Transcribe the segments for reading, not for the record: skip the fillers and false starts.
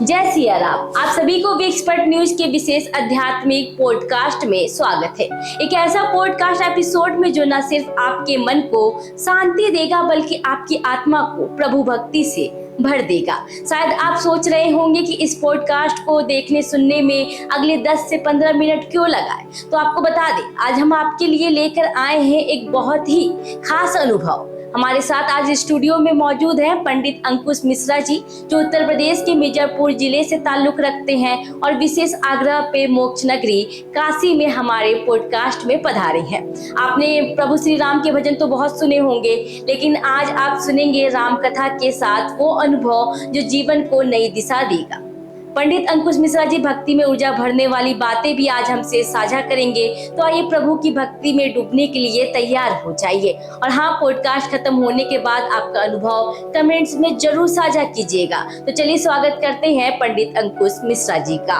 जय सिया राम। आप सभी को वी एक्सपर्ट न्यूज के विशेष आध्यात्मिक पॉडकास्ट में स्वागत है। एक ऐसा पॉडकास्ट एपिसोड में जो न सिर्फ आपके मन को शांति देगा बल्कि आपकी आत्मा को प्रभु भक्ति से भर देगा। शायद आप सोच रहे होंगे कि इस पॉडकास्ट को देखने सुनने में अगले 10 से 15 मिनट क्यों लगाए, तो आपको बता दें, आज हम आपके लिए लेकर आए हैं एक बहुत ही खास अनुभव। हमारे साथ आज स्टूडियो में मौजूद हैं पंडित अंकुश मिश्रा जी, जो उत्तर प्रदेश के मिर्जापुर जिले से ताल्लुक रखते हैं और विशेष आग्रह पे मोक्ष नगरी काशी में हमारे पॉडकास्ट में पधारे हैं। आपने प्रभु श्री राम के भजन तो बहुत सुने होंगे, लेकिन आज आप सुनेंगे राम कथा के साथ वो अनुभव जो जीवन को नई दिशा देगा। पंडित अंकुश मिश्रा जी भक्ति में ऊर्जा भरने वाली बातें भी आज हमसे साझा करेंगे, तो आइए प्रभु की भक्ति में डूबने के लिए तैयार हो जाइए। और हाँ, पॉडकास्ट खत्म होने के बाद आपका अनुभव कमेंट्स में जरूर साझा कीजिएगा। तो चलिए स्वागत करते हैं पंडित अंकुश मिश्रा जी का।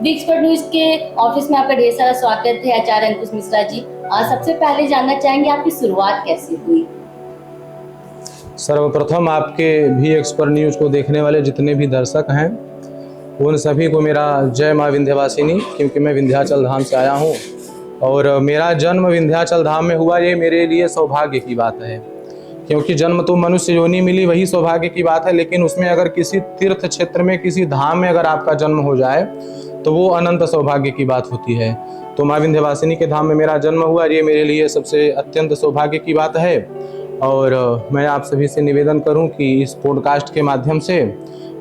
वी एक्सपर्ट न्यूज के ऑफिस में आपका ढेर सारा स्वागत है आचार्य अंकुश मिश्रा जी। सबसे पहले जानना चाहेंगे आपकी शुरुआत कैसे हुई? सर्वप्रथम आपके वी एक्सपर्ट न्यूज को देखने वाले जितने भी दर्शक हैं उन सभी को मेरा जय माँ विंध्यवासिनी, क्योंकि मैं विंध्याचल धाम से आया हूँ और मेरा जन्म विंध्याचल धाम में हुआ, ये मेरे लिए सौभाग्य की बात है। क्योंकि जन्म तो मनुष्य योनि मिली वही सौभाग्य की बात है, लेकिन उसमें अगर किसी तीर्थ क्षेत्र में किसी धाम में अगर आपका जन्म हो जाए तो वो अनंत सौभाग्य की बात होती है। तो माँ विंध्यवासिनी के धाम में मेरा जन्म हुआ, ये मेरे लिए सबसे अत्यंत सौभाग्य की बात है। और मैं आप सभी से निवेदन करूँ कि इस पॉडकास्ट के माध्यम से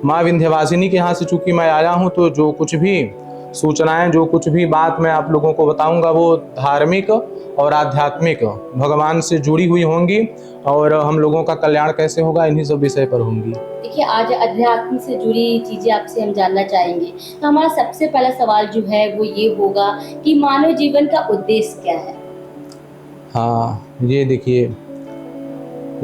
माँ विंध्यवासिनी के यहाँ से चूंकि मैं आया हूँ, तो जो कुछ भी सूचनाएं, जो कुछ भी बात मैं आप लोगों को बताऊंगा वो धार्मिक और आध्यात्मिक भगवान से जुड़ी हुई होंगी और हम लोगों का कल्याण कैसे होगा इन्हीं सब विषय पर होंगी। देखिए, आज अध्यात्म से जुड़ी चीजें आपसे हम जानना चाहेंगे। तो हमारा सबसे पहला सवाल जो है वो ये होगा कि मानव जीवन का उद्देश्य क्या है? हाँ, ये देखिए,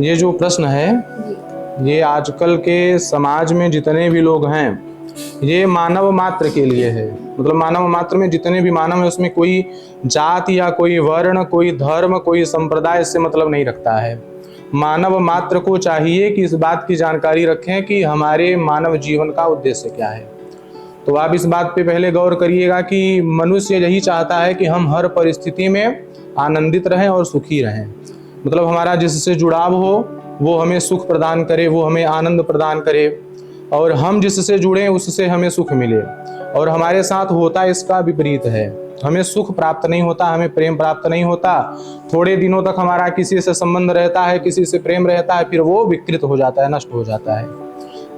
ये जो प्रश्न है ये आजकल के समाज में जितने भी लोग हैं ये मानव मात्र के लिए है। मतलब मानव मात्र में जितने भी मानव है उसमें कोई जाति या कोई वर्ण, कोई धर्म, कोई संप्रदाय इससे मतलब नहीं रखता है। मानव मात्र को चाहिए कि इस बात की जानकारी रखें कि हमारे मानव जीवन का उद्देश्य क्या है। तो आप इस बात पे पहले गौर करिएगा कि मनुष्य यही चाहता है कि हम हर परिस्थिति में आनंदित रहें और सुखी रहें। मतलब हमारा जिससे जुड़ाव हो वो हमें सुख प्रदान करे, वो हमें आनंद प्रदान करे, और हम जिससे जुड़े उससे हमें सुख मिले। और हमारे साथ होता इसका विपरीत है, हमें सुख प्राप्त नहीं होता, हमें प्रेम प्राप्त नहीं होता। थोड़े दिनों तक हमारा किसी से संबंध रहता है, किसी से प्रेम रहता है, फिर वो विकृत हो जाता है, नष्ट हो जाता है।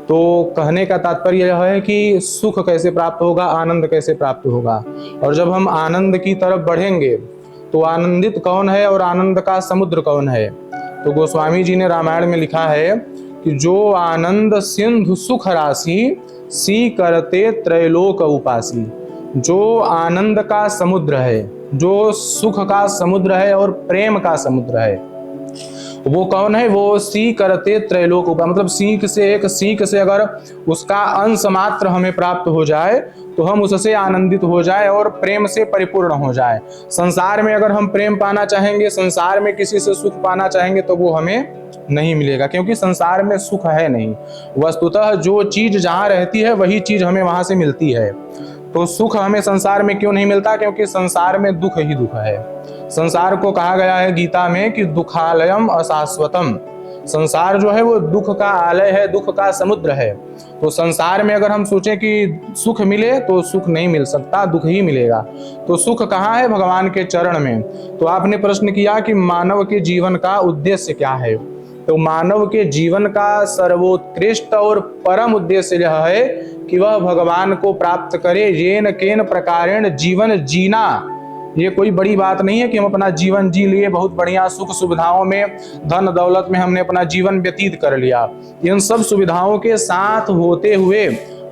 तो कहने का तात्पर्य यह है कि सुख कैसे प्राप्त होगा, आनंद कैसे प्राप्त होगा। और जब हम आनंद की तरफ बढ़ेंगे तो आनंदित कौन है और आनंद का समुद्र कौन है? तो गोस्वामी जी ने रामायण में लिखा है कि जो आनंद सिंधु सुख राशि सी करते त्रैलोक उपासी। जो आनंद का समुद्र है, जो सुख का समुद्र है और प्रेम का समुद्र है, वो कौन है? वो सी करते त्रैलोक उपासी। मतलब सीख से, एक सीख से अगर उसका अंश मात्र हमें प्राप्त हो जाए तो हम उससे आनंदित हो जाए और प्रेम से परिपूर्ण हो जाए। संसार में अगर हम प्रेम पाना चाहेंगे, संसार में किसी से सुख पाना चाहेंगे तो वो हमें नहीं मिलेगा, क्योंकि संसार में सुख है नहीं। वस्तुतः जो चीज जहाँ रहती है वही चीज हमें वहां से मिलती है। तो सुख हमें संसार में क्यों नहीं मिलता? क्योंकि संसार में दुख ही दुख है। संसार को कहा गया है गीता में कि दुखालयम अशाश्वतम। संसार जो है वो दुख का आलय है, दुख का समुद्र है। तो संसार में अगर हम सोचें कि सुख मिले तो सुख नहीं मिल सकता, दुख ही मिलेगा। तो सुख कहाँ है? भगवान के चरण में। तो आपने प्रश्न किया कि मानव के जीवन का उद्देश्य क्या है। तो मानव के जीवन का सर्वोत्कृष्ट और परम उद्देश्य यह है कि वह भगवान को प्राप्त करे। येन केन प्रकारेण जीवन जीना। ये कोई बड़ी बात नहीं है कि हम अपना जीवन जी लिए, बहुत बढ़िया सुख सुविधाओं में, धन दौलत में हमने अपना जीवन व्यतीत कर लिया। इन सब सुविधाओं के साथ होते हुए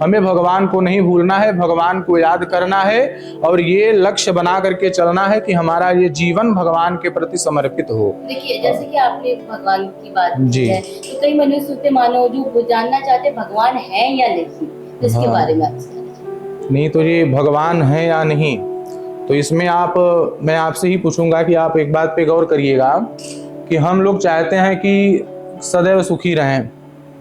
हमें भगवान को नहीं भूलना है, भगवान को याद करना है और ये लक्ष्य बना करके चलना है कि हमारा ये जीवन भगवान के प्रति समर्पित हो। देखिए, जैसे कि आपने भगवान की बात की है, तो कई मनुष्य होते मानो जो जानना चाहते भगवान है या नहीं, तो इसके बारे में नहीं, तो ये भगवान है या नहीं, तो इसमें मैं आपसे ही पूछूंगा कि आप एक बात पे गौर करिएगा कि हम लोग चाहते हैं कि सदैव सुखी रहें।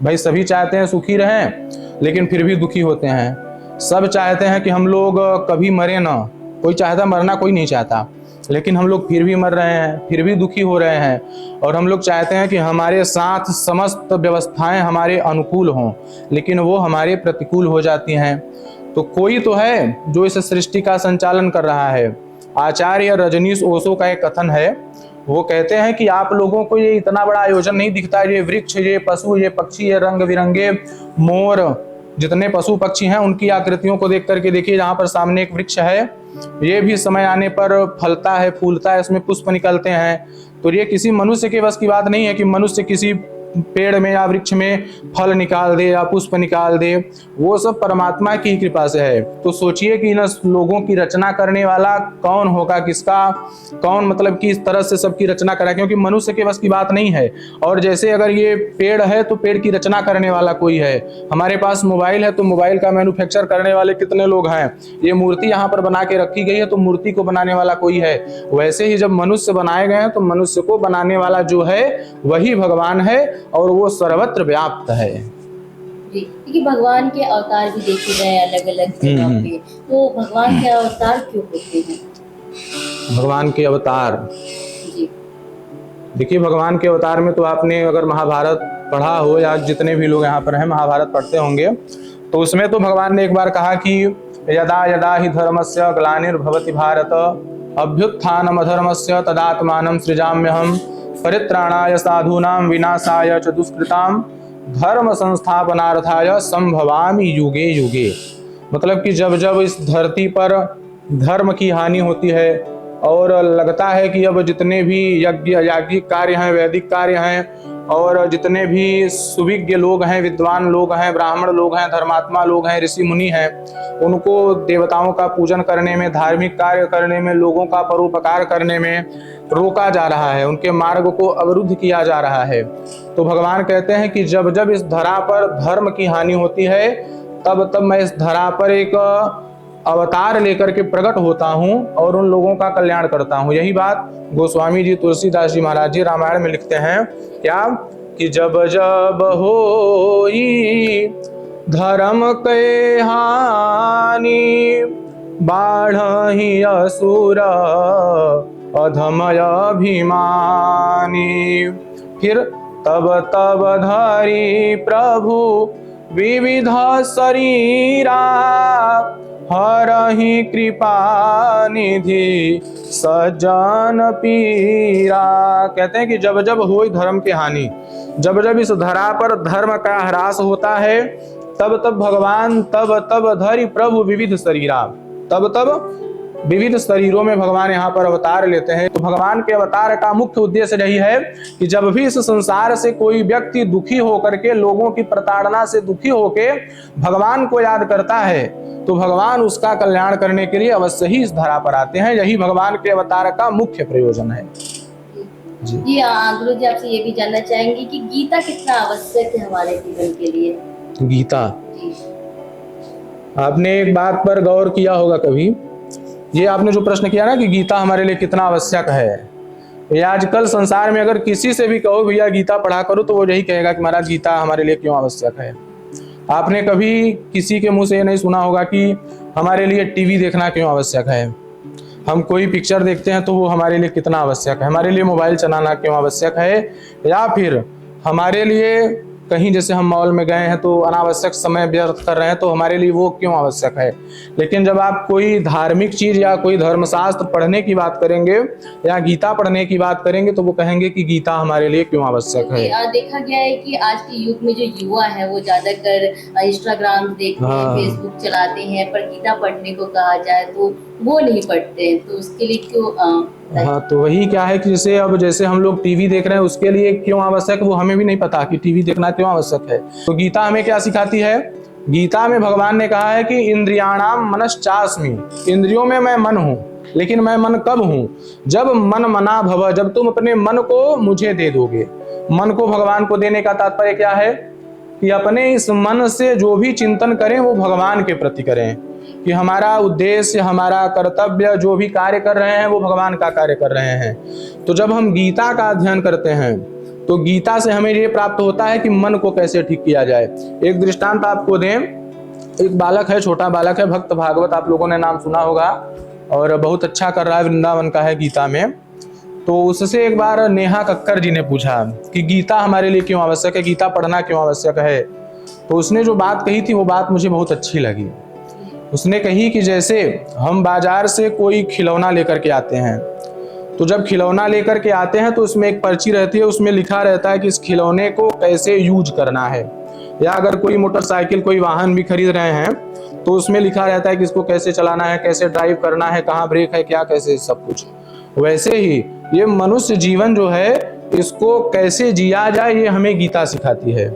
भाई सभी चाहते हैं सुखी रहें, लेकिन फिर भी दुखी होते हैं। सब चाहते हैं कि हम लोग कभी मरे ना, कोई चाहता मरना, कोई नहीं चाहता, लेकिन हम लोग फिर भी मर रहे हैं, फिर भी दुखी हो रहे हैं। और हम लोग चाहते हैं कि हमारे साथ समस्त व्यवस्थाएं हमारे अनुकूल हों, लेकिन वो हमारे प्रतिकूल हो जाती हैं। तो कोई तो है जो इस सृष्टि का संचालन कर रहा है। आचार्य रजनीश ओशो का एक कथन है, वो कहते हैं कि आप लोगों को ये इतना बड़ा आयोजन नहीं दिखता, ये वृक्ष, ये पशु, ये पक्षी, ये रंग बिरंगे मोर, जितने पशु पक्षी हैं उनकी आकृतियों को देख करके देखिए। जहाँ पर सामने एक वृक्ष है, ये भी समय आने पर फलता है, फूलता है, उसमें पुष्प निकलते हैं। तो ये किसी मनुष्य के बस की बात नहीं है कि मनुष्य किसी पेड़ में या वृक्ष में फल निकाल दे या पुष्प निकाल दे, वो सब परमात्मा की कृपा से है। तो सोचिए कि इन लोगों की रचना करने वाला कौन होगा, किसका कौन, मतलब कि इस तरह से सबकी रचना करा, क्योंकि मनुष्य के बस की बात नहीं है। और जैसे अगर ये पेड़ है तो पेड़ की रचना करने वाला कोई है, हमारे पास मोबाइल है तो मोबाइल का मैन्युफैक्चर करने वाले कितने लोग हैं, ये मूर्ति यहाँ पर बना के रखी गई है तो मूर्ति को बनाने वाला कोई है। वैसे ही जब मनुष्य बनाए गए हैं तो मनुष्य को बनाने वाला जो है वही भगवान है, और वो सर्वत्र व्याप्त है। जी, क्योंकि भगवान के अवतार भी देखे गए अलग अलग जगह पे, तो भगवान के अवतार क्यों होते हैं? भगवान के अवतार, जी, देखिए भगवान के अवतार में तो आपने अगर महाभारत पढ़ा हो, या जितने भी लोग यहाँ पर हैं महाभारत पढ़ते होंगे, तो उसमें तो भगवान ने एक बार कहा कि यदा यदा हि धर्मस्य ग्लानिर्भवति भारत अभ्युत्थानम् अधर्मस्य तदात्मानं सृजाम्यहम् परित्राणाय साधूनां विनाशाय च दुष्कृतां धर्म संस्थापनार्थाय संभवामि युगे युगे। मतलब कि जब जब इस धरती पर धर्म की हानि होती है और लगता है कि अब जितने भी याज्ञिक कार्य हैं, वैदिक कार्य हैं, और जितने भी सुविज्ञ लोग हैं, विद्वान लोग हैं, ब्राह्मण लोग हैं, धर्मात्मा लोग हैं, ऋषि मुनि हैं, उनको देवताओं का पूजन करने में, धार्मिक कार्य करने में, लोगों का परोपकार करने में रोका जा रहा है, उनके मार्ग को अवरुद्ध किया जा रहा है। तो भगवान कहते हैं कि जब जब इस धरा पर धर्म की हानि होती है, तब तब मैं इस धरा पर एक अवतार लेकर के प्रकट होता हूँ और उन लोगों का कल्याण करता हूँ। यही बात गोस्वामी जी, तुलसीदास जी महाराज जी रामायण में लिखते हैं, क्या कि जब जब होई धर्म के हानि बाढ़हि असुर अधमय अभिमानी, फिर तब तब धरी प्रभु विविध शरीरा हरहि कृपा निधि सज्जन पीरा। कहते हैं कि जब जब होई धर्म की हानि, जब जब इस धरा पर धर्म का ह्रास होता है, तब तब भगवान तब तब धरि प्रभु विविध शरीरा, तब तब विविध शरीरों में भगवान यहाँ पर अवतार लेते हैं। तो भगवान के अवतार का मुख्य उद्देश्य यही है कि जब भी इस संसार से कोई व्यक्ति दुखी होकर के, लोगों की प्रताड़ना से दुखी होके भगवान को याद करता है, तो भगवान उसका कल्याण करने के लिए अवश्य ही इस धरा पर आते हैं। यही भगवान के अवतार का मुख्य प्रयोजन है। जी गुरु जी, आपसे ये भी जानना चाहेंगे कि गीता कितना आवश्यक है हमारे जीवन के लिए? गीता, आपने एक बात पर गौर किया होगा कभी, ये आपने जो प्रश्न किया ना कि गीता हमारे लिए कितना आवश्यक है, ये आजकल संसार में अगर किसी से भी कहो भैया गीता पढ़ा करो, तो वो यही कहेगा कि महाराज गीता हमारे लिए क्यों आवश्यक है। आपने कभी किसी के मुंह से ये नहीं सुना होगा कि हमारे लिए टीवी देखना क्यों आवश्यक है, हम कोई पिक्चर देखते हैं तो वो हमारे लिए कितना आवश्यक है, हमारे लिए मोबाइल चलाना क्यों आवश्यक है, या फिर हमारे लिए कहीं जैसे हम मॉल में गए हैं तो अनावश्यक समय व्यर्थ कर रहे हैं तो हमारे लिए वो क्यों आवश्यक है। लेकिन जब आप कोई धार्मिक चीज या कोई धर्मशास्त्र पढ़ने की बात करेंगे या गीता पढ़ने की बात करेंगे तो वो कहेंगे कि गीता हमारे लिए क्यों आवश्यक है। देखा गया है कि आज के युग में जो युवा है वो ज्यादातर इंस्टाग्राम देखते हैं, फेसबुक चलाते हैं, पर गीता पढ़ने को कहा जाए तो वो नहीं पढ़ते हैं, तो उसके लिए क्यों? हाँ, तो वही क्या है कि जैसे हम लोग टीवी देख रहे हैं, उसके लिए क्यों आवश्यक है वो हमें भी नहीं पता कि टीवी देखना क्यों आवश्यक है। तो गीता हमें क्या सिखाती है? गीता में भगवान ने कहा है कि इंद्रियाणाम मनश्चास्मि, इंद्रियों में मैं मन हूँ, लेकिन मैं मन कब हूँ? जब मन मना भव, जब तुम अपने मन को मुझे दे दोगे। मन को भगवान को देने का तात्पर्य क्या है कि अपने इस मन से जो भी चिंतन करें वो भगवान के प्रति करें। कि हमारा उद्देश्य, हमारा कर्तव्य, जो भी कार्य कर रहे हैं वो भगवान का कार्य कर रहे हैं। तो जब हम गीता का अध्ययन करते हैं तो गीता से हमें ये प्राप्त होता है कि मन को कैसे ठीक किया जाए। एक दृष्टांत आपको दें, एक बालक है, छोटा बालक है, भक्त भागवत आप लोगों ने नाम सुना होगा और बहुत अच्छा कर रहा है, वृंदावन का है गीता में। तो उससे एक बार नेहा कक्कर जी ने पूछा कि गीता हमारे लिए क्यों आवश्यक है, गीता पढ़ना क्यों आवश्यक है। तो उसने जो बात कही थी वो बात मुझे बहुत अच्छी लगी। उसने कही कि जैसे हम बाजार से कोई खिलौना लेकर के आते हैं, तो जब खिलौना लेकर के आते हैं तो उसमें एक पर्ची रहती है, उसमें लिखा रहता है कि इस खिलौने को कैसे यूज करना है। या अगर कोई मोटरसाइकिल, कोई वाहन भी खरीद रहे हैं तो उसमें लिखा रहता है कि इसको कैसे चलाना है, कैसे ड्राइव करना है, कहाँ ब्रेक है, क्या कैसे, सब कुछ। वैसे ही ये मनुष्य जीवन जो है, इसको कैसे जिया जाए ये हमें गीता सिखाती है।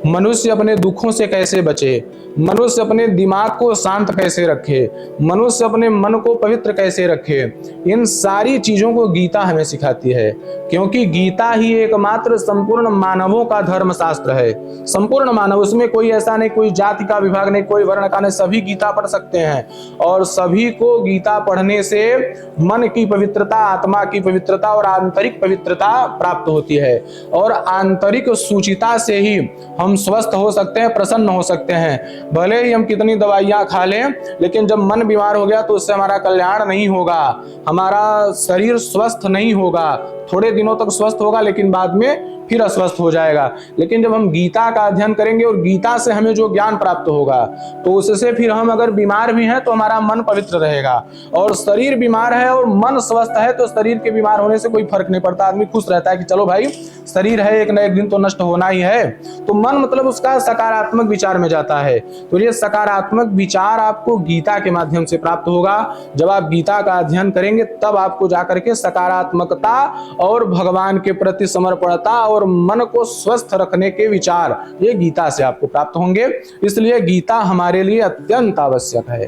मनुष्य अपने दुखों से कैसे बचे, मनुष्य अपने दिमाग को शांत कैसे रखे, मनुष्य अपने मन को पवित्र कैसे रखे, इन सारी चीजों को गीता हमें सिखाती है। क्योंकि गीता ही एकमात्र संपूर्ण मानवों का धर्म शास्त्र है। संपूर्ण मानव, उसमें कोई ऐसा नहीं, कोई जाति का विभाग नहीं, कोई वर्ण का नहीं, सभी गीता पढ़ सकते हैं। और सभी को गीता पढ़ने से मन की पवित्रता, आत्मा की पवित्रता और आंतरिक पवित्रता प्राप्त होती है। और आंतरिक सुचिता से ही हम स्वस्थ हो सकते हैं, प्रसन्न हो सकते हैं। भले ही हम कितनी दवाइयां खा लें, लेकिन जब मन बीमार हो गया तो उससे हमारा कल्याण नहीं होगा, हमारा शरीर स्वस्थ नहीं होगा। थोड़े दिनों तक स्वस्थ होगा लेकिन बाद में फिर अस्वस्थ हो जाएगा। लेकिन जब हम गीता का अध्ययन करेंगे और गीता से हमें जो ज्ञान प्राप्त होगा तो उससे फिर हम अगर बीमार भी हैं तो हमारा मन पवित्र रहेगा। और शरीर बीमार है और मन स्वस्थ है तो शरीर के बीमार होने से कोई फर्क नहीं पड़ता, आदमी खुश रहता है कि चलो भाई शरीर है, एक न एक दिन तो नष्ट होना ही है। तो मन मतलब उसका सकारात्मक विचार में जाता है। तो ये सकारात्मक विचार आपको गीता के माध्यम से प्राप्त होगा। जब आप गीता का अध्ययन करेंगे तब आपको जाकर के सकारात्मकता और भगवान के प्रति समर्पणता और मन को स्वस्थ रखने के विचार ये गीता से आपको प्राप्त होंगे। इसलिए गीता हमारे लिए अत्यंत आवश्यक है।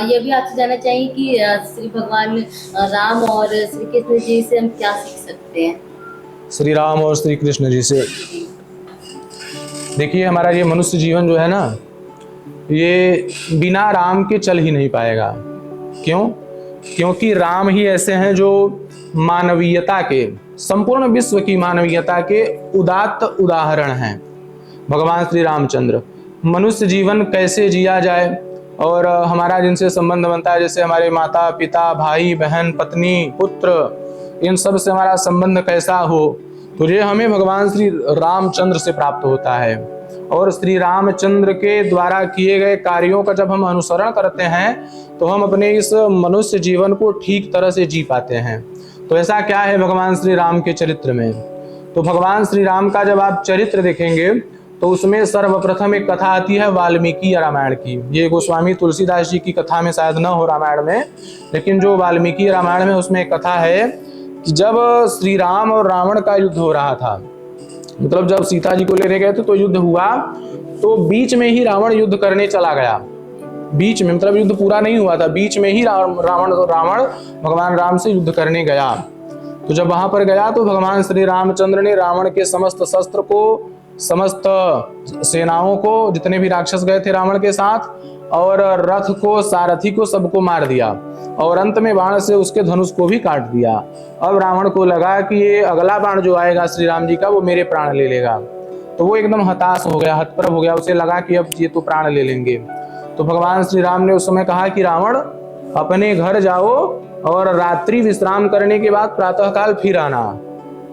ये भी आपसे जानना चाहिए कि श्री भगवान राम और श्री कृष्ण जी से हम क्या सीख सकते हैं। श्री राम और श्री कृष्ण जी से देखिए, हमारा ये मनुष्य जीवन जो है ना, ये बिना राम के चल ही नहीं पाएगा। क्यों? क्योंकि राम ही ऐसे हैं जो मानवीयता के, संपूर्ण विश्व की मानवीयता के उदात्त उदाहरण हैं। भगवान श्री रामचंद्र मनुष्य जीवन कैसे जिया जाए और हमारा जिनसे संबंध बनता है, जैसे हमारे माता पिता, भाई बहन, पत्नी, पुत्र, इन सब से हमारा संबंध कैसा हो, तो ये हमें भगवान श्री रामचंद्र से प्राप्त होता है। और श्री रामचंद्र के द्वारा किए गए कार्यों का जब हम अनुसरण करते हैं तो हम अपने इस मनुष्य जीवन को ठीक तरह से जी पाते हैं। तो ऐसा क्या है भगवान श्री राम के चरित्र में? तो भगवान श्री राम का जब आप चरित्र देखेंगे तो उसमें सर्वप्रथम एक कथा आती है वाल्मीकि रामायण की। ये गोस्वामी तुलसीदास जी की कथा में शायद न हो रामायण में, लेकिन जो वाल्मीकि रामायण में उसमें एक कथा है कि जब श्री राम और रावण का युद्ध हो रहा था, मतलब जब सीता जी को लेने गए थे तो युद्ध हुआ, तो बीच में ही रावण युद्ध करने चला गया। बीच में मतलब युद्ध पूरा नहीं हुआ था, बीच में ही रावण भगवान राम से युद्ध करने गया। तो जब वहां पर गया तो भगवान श्री रामचंद्र ने रावण के समस्त शस्त्र को, समस्त सेनाओं को, जितने भी राक्षस गए थे रावण के साथ, और रथ को, सारथी को, सबको मार दिया और अंत में बाण से उसके धनुष को भी काट दिया। अब रावण को लगा कि ये अगला बाण जो आएगा श्री राम जी का वो मेरे प्राण ले लेगा। तो वो एकदम हताश हो गया, हतप्रभ हो गया, उसे लगा कि अब ये तो प्राण ले लेंगे। तो भगवान श्री राम ने उस समय कहा कि रावण अपने घर जाओ और रात्रि विश्राम करने के बाद प्रातःकाल फिर आना।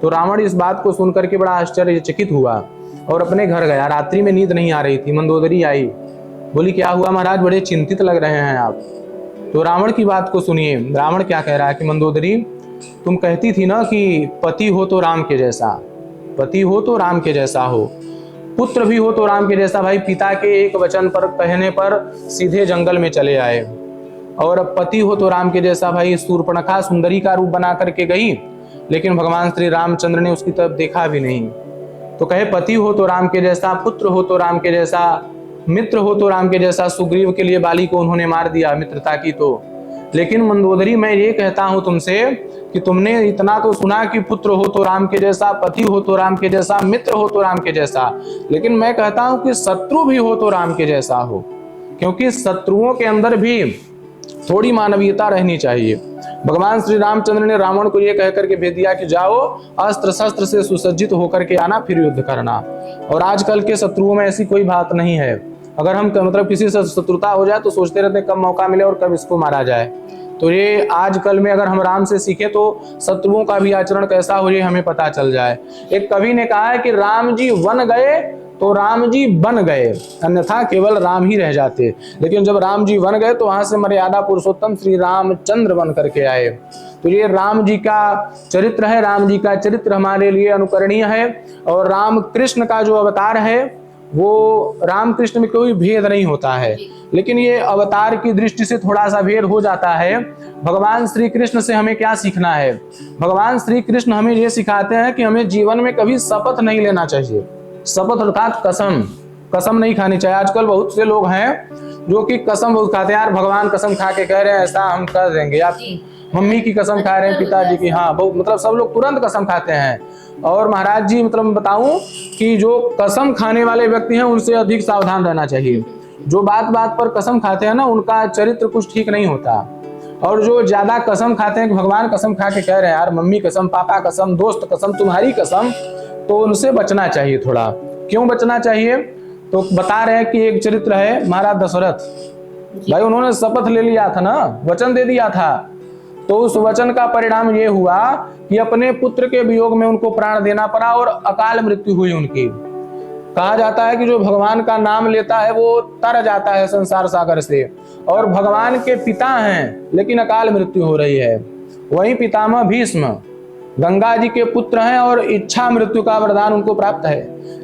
तो रावण इस बात को सुनकर के बड़ा आश्चर्यचकित हुआ और अपने घर गया। रात्रि में नींद नहीं आ रही थी, मंदोदरी आई, बोली क्या हुआ महाराज, बड़े चिंतित लग रहे हैं आप। तो रावण की बात को सुनिए, रावण क्या कह रहा है कि मंदोदरी तुम कहती थी ना कि पति हो तो राम के जैसा, पति हो तो राम के जैसा हो, पुत्र भी हो तो राम के जैसा। भाई पिता के एक वचन पर कहने पर सीधे जंगल में चले आए। और पति हो तो राम के जैसा, भाई शूर्पणखा सुंदरी का रूप बना करके गई, लेकिन भगवान श्री रामचंद्र ने उसकी तरफ देखा भी नहीं। तो कहे पति हो तो राम के जैसा, पुत्र हो तो राम के जैसा, मित्र हो तो राम के जैसा। सुग्रीव के लिए बाली को उन्होंने मार दिया मित्रता की तो। लेकिन मंदोदरी मैं ये कहता हूं तुमसे कि तुमने इतना तो सुना कि पुत्र हो तो राम के जैसा, पति हो तो राम के जैसा, मित्र हो तो राम के जैसा, लेकिन मैं कहता हूं कि शत्रु भी हो तो राम के जैसा हो। क्योंकि शत्रुओं के अंदर भी थोड़ी मानवीयता रहनी चाहिए। भगवान श्री रामचंद्र ने रावण को ये कहकर के भेज दिया कि जाओ अस्त्र शस्त्र से सुसज्जित होकर के आना, फिर युद्ध करना। और आजकल के शत्रुओं में ऐसी कोई बात नहीं है। अगर हम मतलब किसी से शत्रुता हो जाए तो सोचते रहते हैं कब मौका मिले और कब इसको मारा जाए। तो ये आजकल में अगर हम राम से सीखे तो शत्रुओं का भी आचरण कैसा हो ये हमें पता चल जाए। एक कवि ने कहा है कि राम जी वन गए तो राम जी बन गए, अन्यथा केवल राम ही रह जाते। लेकिन जब राम जी बन गए तो वहां से मर्यादा पुरुषोत्तम श्री रामचंद्र बन करके आए। तो ये राम जी का चरित्र है, राम जी का चरित्र हमारे लिए अनुकरणीय है। और राम कृष्ण का जो अवतार है वो राम कृष्ण में कोई भेद नहीं होता है, लेकिन ये अवतार की दृष्टि से थोड़ा सा भेद हो जाता है। भगवान श्री कृष्ण से हमें क्या सीखना है? भगवान श्री कृष्ण हमें ये सिखाते हैं कि हमें जीवन में कभी शपथ नहीं लेना चाहिए। शपथ अर्थात कसम नहीं खानी चाहिए। आजकल बहुत से लोग हैं जो कि कसम बहुत खाते हैं। यार भगवान कसम खा के कह रहे हैं ऐसा हम कर देंगे, या मम्मी की कसम खा रहे हैं, पिताजी की, हाँ बहुत मतलब सब लोग तुरंत कसम खाते हैं। और महाराज जी मतलब बताऊं कि जो कसम खाने वाले व्यक्ति हैं उनसे अधिक सावधान रहना चाहिए। जो बात बात पर कसम खाते हैं ना उनका चरित्र कुछ ठीक नहीं होता। और जो ज्यादा कसम खाते हैं कि भगवान कसम खा के कह रहे हैं, यार मम्मी कसम, पापा कसम, दोस्त कसम, तुम्हारी कसम, तो उनसे बचना चाहिए थोड़ा। क्यों बचना चाहिए? तो बता रहे हैं कि एक चरित्र है महाराज दशरथ भाई, उन्होंने शपथ ले लिया था ना, वचन दे दिया था। तो उस वचन का परिणाम ये हुआ कि अपने पुत्र के वियोग में उनको प्राण देना पड़ा और अकाल मृत्यु हुई उनकी। कहा जाता है कि जो भगवान का नाम लेता है वो तर जाता है संसार सागर से, और भगवान के पिता हैं लेकिन अकाल मृत्यु हो रही है। वही पितामह भीष्म गंगा जी के पुत्र हैं और इच्छा मृत्यु का वरदान उनको प्राप्त है,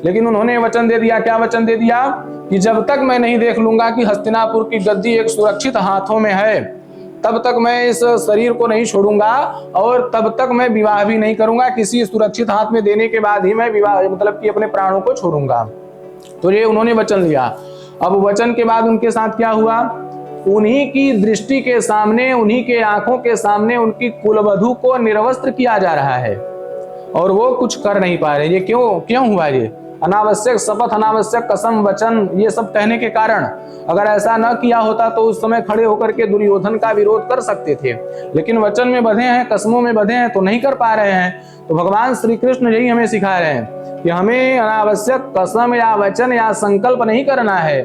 लेकिन उन्होंने वचन दे दिया। क्या वचन दे दिया? कि जब तक मैं नहीं देख लूंगा कि हस्तिनापुर की गद्दी एक सुरक्षित हाथों में है, तब तक मैं इस शरीर को नहीं छोड़ूंगा और तब तक मैं विवाह भी नहीं करूंगा। किसी सुरक्षित हाथ में देने के बाद ही मैं विवाह मतलब कि अपने प्राणों को छोड़ूंगा। तो ये उन्होंने वचन लिया। अब वचन के बाद उनके साथ क्या हुआ? उन्हीं की दृष्टि के सामने, उन्हीं के आंखों के सामने उनकी कुलवधू को निर्वस्त्र किया जा रहा है और वो कुछ कर नहीं पा रहे। ये क्यों हुआ? ये अनावश्यक शपथ, अनावश्यक कसम, वचन, ये सब कहने के कारण। अगर ऐसा न किया होता तो उस समय खड़े होकर के दुर्योधन का विरोध कर सकते थे, लेकिन वचन में बंधे हैं, कसमों में बंधे हैं तो नहीं कर पा रहे हैं। तो भगवान श्री कृष्ण यही हमें सिखा रहे हैं कि हमें अनावश्यक कसम या वचन या संकल्प नहीं करना है,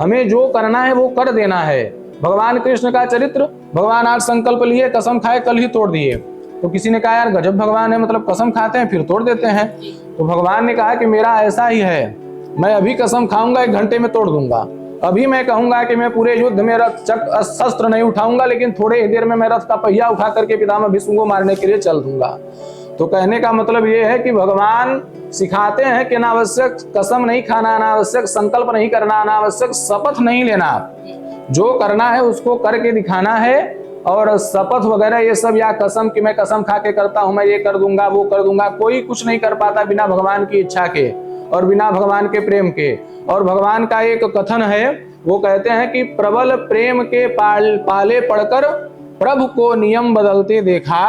हमें जो करना है वो कर देना है। भगवान कृष्ण का चरित्र, भगवान आज संकल्प लिए, कसम खाए, कल ही तोड़ दिए। तो किसी ने कहा यार गजब भगवान है, मतलब कसम खाते हैं फिर तोड़ देते हैं। तो भगवान ने कहा कि मेरा ऐसा ही है, मैं अभी कसम खाऊंगा 1 घंटे में तोड़ दूंगा। अभी मैं कहूंगा कि मैं पूरे युद्ध में शस्त्र नहीं उठाऊंगा, लेकिन थोड़े ही देर में मैं रथ का पहिया उठा करके पितामह भीष्म को मारने के लिए चल दूंगा। तो कहने का मतलब ये है कि भगवान सिखाते हैं कि अनावश्यक कसम नहीं खाना, अनावश्यक संकल्प नहीं करना, अनावश्यक शपथ नहीं लेना। जो करना है उसको करके दिखाना है। और शपथ वगैरह ये सब या कसम कि मैं कसम खा के करता हूं, मैं ये कर दूंगा वो कर दूंगा, कोई कुछ नहीं कर पाता बिना भगवान की इच्छा के और बिना भगवान के प्रेम के। और भगवान का एक कथन है, वो कहते हैं कि प्रबल प्रेम के पाले पड़कर प्रभु को नियम बदलते देखा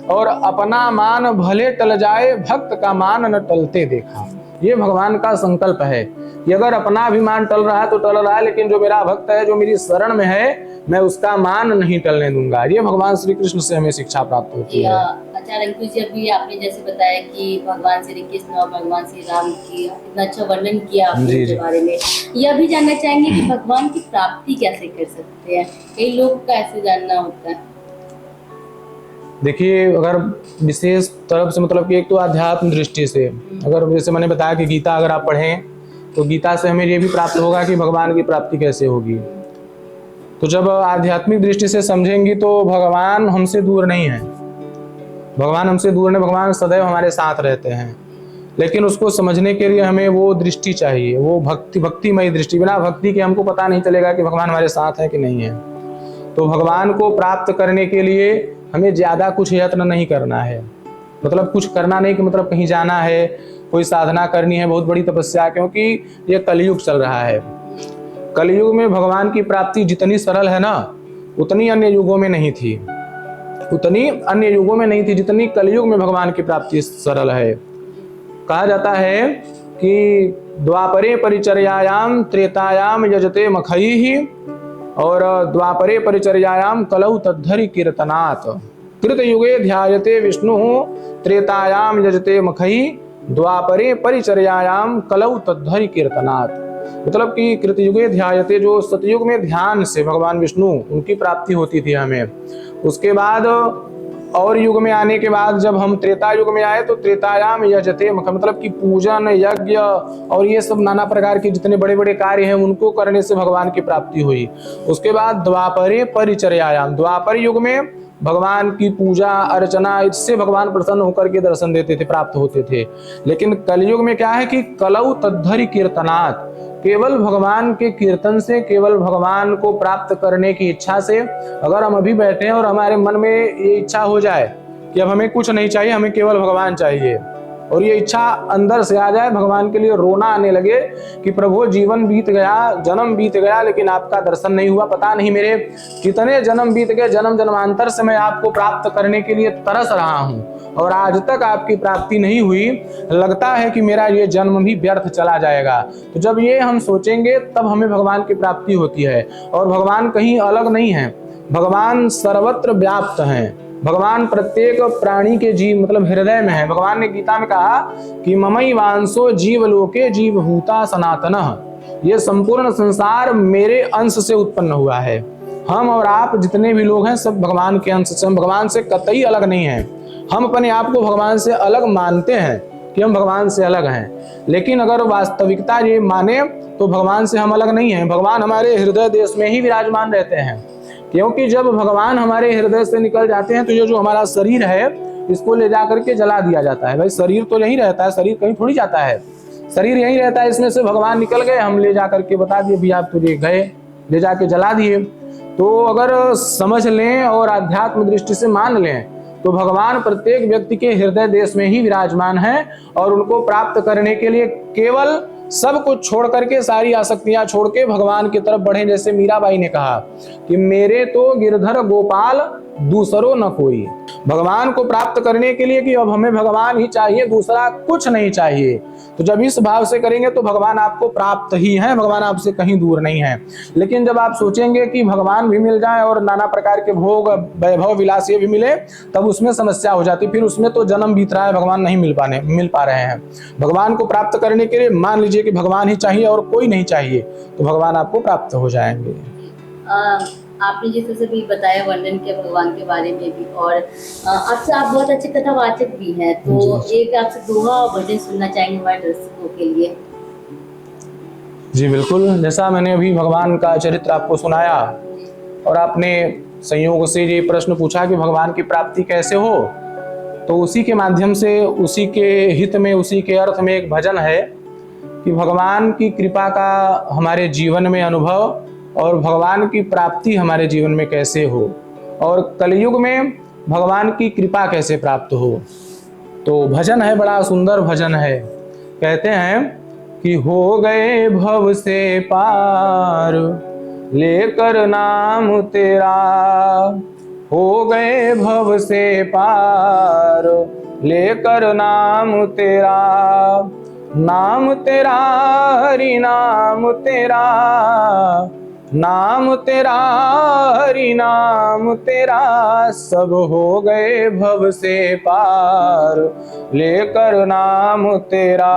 और अपना मान भले टल जाए भक्त का मान न टलते देखा। ये भगवान का संकल्प है कि अगर अपना अभिमान टल रहा है तो टल रहा है, लेकिन जो मेरा भक्त है, जो मेरी शरण में है, मैं उसका मान नहीं टलने दूंगा। ये भगवान श्री कृष्ण से हमें शिक्षा प्राप्त होती है। अच्छा रंकुश जी, अभी आपने जैसे बताया कि भगवान श्री कृष्ण और भगवान श्री राम की इतना अच्छा वर्णन किया आपने इनके बारे में। यह भी जानना चाहेंगे कि भगवान की प्राप्ति कैसे कर सकते हैं? कई लोग का ऐसे जानना होता है। देखिए, अगर विशेष तरफ से मतलब कि एक तो आध्यात्म दृष्टि से, अगर जैसे मैंने बताया कि गीता अगर आप पढ़ें तो गीता से हमें ये भी प्राप्त होगा कि भगवान की प्राप्ति कैसे होगी। तो जब आध्यात्मिक दृष्टि से समझेंगी तो भगवान हमसे दूर नहीं है, भगवान हमसे दूर नहीं, भगवान सदैव हमारे साथ रहते हैं। लेकिन उसको समझने के लिए हमें वो दृष्टि चाहिए, वो भक्तिमय दृष्टि। बिना भक्ति के हमको पता नहीं चलेगा कि भगवान हमारे साथ है कि नहीं है। तो भगवान को प्राप्त करने के लिए हमें ज्यादा कुछ यत्न नहीं करना है, मतलब कुछ करना नहीं कि मतलब कहीं जाना है, कोई साधना करनी है, बहुत बड़ी तपस्या, क्योंकि ये कलयुग चल रहा है। कलयुग में भगवान की प्राप्ति जितनी सरल है ना, उतनी अन्य युगों में नहीं थी, जितनी कलयुग में भगवान की प्राप्ति सरल है। कहा जाता है कि द्वापरे परिचर्यायाम त्रेतायाम यजते मखैः और द्वापरे परिचर्यायाम कलौ तद्धरि कीर्तनात्। कृतयुगे ध्यायते विष्णु त्रेतायाम यजते मखैः द्वापरे परिचर्यायाम कलौ तद्धरि कीर्तनात्। मतलब कि कृतयुगे ध्यायते, जो सतयुग में ध्यान से भगवान विष्णु उनकी प्राप्ति होती थी हमें, उसके बाद और युग में आने के बाद जब हम त्रेता युग में आए तो त्रेतायाम यजते मतलब कि पूजन यज्ञ और ये सब नाना प्रकार के जितने बड़े बड़े कार्य हैं उनको करने से भगवान की प्राप्ति हुई। उसके बाद द्वापरे परिचर्यायाम, द्वापर युग में भगवान की पूजा अर्चना, इससे भगवान प्रसन्न होकर के दर्शन देते थे, प्राप्त होते थे। लेकिन कलयुग में क्या है कि कलौ तद्धरि कीर्तनात्, केवल भगवान के कीर्तन से, केवल भगवान को प्राप्त करने की इच्छा से, अगर हम अभी बैठे हैं और हमारे मन में ये इच्छा हो जाए कि अब हमें कुछ नहीं चाहिए, हमें केवल भगवान चाहिए, और ये इच्छा अंदर से आ जाए, भगवान के लिए रोना आने लगे कि प्रभु जीवन बीत गया, जन्म बीत गया, लेकिन आपका दर्शन नहीं हुआ, पता नहीं मेरे कितने जन्म बीत गए, जन्म जन्मांतर से मैं आपको प्राप्त करने के लिए तरस रहा हूँ और आज तक आपकी प्राप्ति नहीं हुई, लगता है कि मेरा ये जन्म भी व्यर्थ चला जाएगा। तो जब ये हम सोचेंगे तब हमें भगवान की प्राप्ति होती है। और भगवान कहीं अलग नहीं है, भगवान सर्वत्र व्याप्त हैं, भगवान प्रत्येक प्राणी के जीव मतलब हृदय में है। भगवान ने गीता में कहा कि ममई वांसो जीवलोके जीवभूता सनातनः, ये संपूर्ण संसार मेरे अंश से उत्पन्न हुआ है। हम और आप जितने भी लोग हैं सब भगवान के अंश से, हम भगवान से कतई अलग नहीं हैं। हम अपने आप को भगवान से अलग मानते हैं कि हम भगवान से अलग हैं, लेकिन अगर वास्तविकता ये माने तो भगवान से हम अलग नहीं हैं। भगवान हमारे हृदय देश में ही विराजमान रहते हैं, क्योंकि जब भगवान हमारे हृदय से निकल जाते हैं तो ये जो हमारा शरीर है इसको ले जा करके जला दिया जाता है। भाई शरीर तो यहीं रहता है, शरीर कहीं थोड़ी जाता है, शरीर यहीं रहता है, इसमें से भगवान निकल गए, हम ले जा करके बता दिए भी आप तुझे गए, ले जाके जला दिए। तो अगर समझ लें और आध्यात्म दृष्टि से मान लें तो भगवान प्रत्येक व्यक्ति के हृदय देश में ही विराजमान है, और उनको प्राप्त करने के लिए केवल सब कुछ छोड़ करके, सारी आसक्तियां छोड़ के भगवान की तरफ बढ़े। जैसे मीराबाई ने कहा कि मेरे तो गिरधर गोपाल दूसरो न कोई। भगवान को प्राप्त करने के लिए कि अब हमें भगवान ही चाहिए, दूसरा कुछ नहीं चाहिए। तो जब इस भाव से करेंगे तो भगवान आपको प्राप्त ही है, भगवान आपसे कहीं दूर नहीं है। लेकिन जब आप सोचेंगे कि भगवान भी मिल जाए और नाना प्रकार के भोग वैभव विलास ये भी मिले, तब उसमें समस्या हो जाती। फिर उसमें तो जन्म बीत रहा है, भगवान नहीं मिल पा रहे हैं। भगवान को प्राप्त करने के लिए मान लीजिए कि भगवान ही चाहिए और कोई नहीं चाहिए, तो भगवान आपको प्राप्त हो जाएंगे। आपने जिस तरह से भी बताया, वर्णन किया भगवान के बारे में भी, और आपसे आप बहुत अच्छे कथावाचक भी हैं, तो एक आपसे दोहा और भजन सुनना चाहेंगे हमारे दर्शकों के लिए। जी बिल्कुल, जैसा मैंने अभी भगवान का चरित्र आपको सुनाया और आपने संयोग से ये प्रश्न पूछा कि भगवान की प्राप्ति कैसे हो, तो उसी के माध्यम से, उसी के हित में, उसी के अर्थ में एक भजन है कि भगवान की कृपा का हमारे जीवन में अनुभव और भगवान की प्राप्ति हमारे जीवन में कैसे हो, और कलयुग में भगवान की कृपा कैसे प्राप्त हो। तो भजन है, बड़ा सुंदर भजन है। कहते हैं कि हो गए भव से पार लेकर नाम तेरा, हो गए भव से पार लेकर नाम तेरा, नाम तेरा हरि नाम तेरा, नाम तेरा हरि नाम तेरा, सब हो गए भव से पार लेकर नाम तेरा।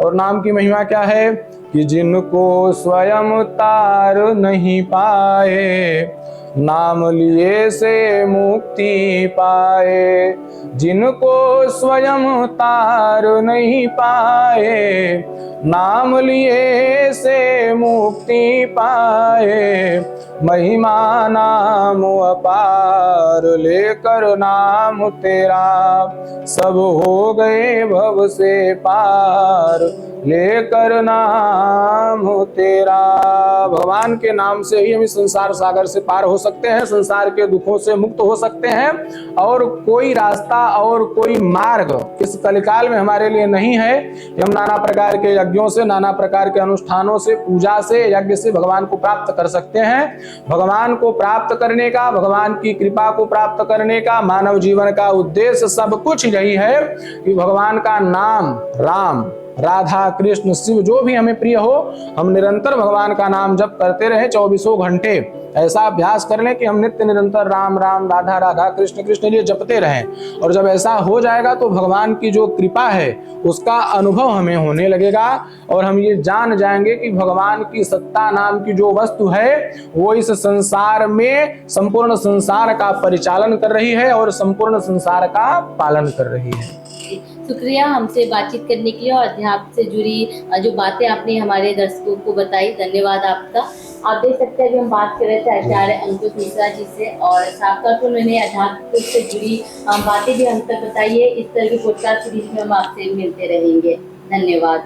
और नाम की महिमा क्या है कि जिनको स्वयं तार नहीं पाए, नाम लिए से मुक्ति पाए। जिनको स्वयं तार नहीं पाए, नाम लिए से मुक्ति पाए। महिमा नाम अपार लेकर नाम तेरा, सब हो गए भव से पार लेकर नाम तेरा। भगवान के नाम से ही हम इस संसार सागर से पार हो सकते हैं, संसार के दुखों से मुक्त हो सकते हैं, और कोई रास्ता और कोई मार्ग इस कलिकाल में हमारे लिए नहीं है कि हम नाना प्रकार के यज्ञों से, नाना प्रकार के अनुष्ठानों से, पूजा से, यज्ञ से भगवान को प्राप्त कर सकते हैं। भगवान को प्राप्त करने का, भगवान की कृपा को प्राप्त करने का मानव जीवन का उद्देश्य सब कुछ यही है कि भगवान का नाम राम राधा कृष्ण शिव जो भी हमें प्रिय हो, हम निरंतर भगवान का नाम जप करते रहे 24 घंटे। ऐसा अभ्यास कर लें कि हम नित्य निरंतर राम राम राधा राधा कृष्ण कृष्ण ये जपते रहें। और जब ऐसा हो जाएगा तो भगवान की जो कृपा है उसका अनुभव हमें होने लगेगा और हम ये जान जाएंगे कि भगवान की सत्ता नाम की जो वस्तु है वो इस संसार में संपूर्ण संसार का परिचालन कर रही है और संपूर्ण संसार का पालन कर रही है। शुक्रिया हमसे बातचीत करने के लिए और अध्यात्म से जुड़ी जो बातें आपने हमारे दर्शकों को बताई, धन्यवाद आपका। आप देख सकते हैं अभी हम बात कर रहे थे आचार्य अंकुश मिश्रा जी से और साफ तौर पर उन्होंने अध्यात्म से जुड़ी बातें भी हम तक बताई है। इस तरह की पॉडकास्ट सीरीज में हम आपसे मिलते रहेंगे। धन्यवाद।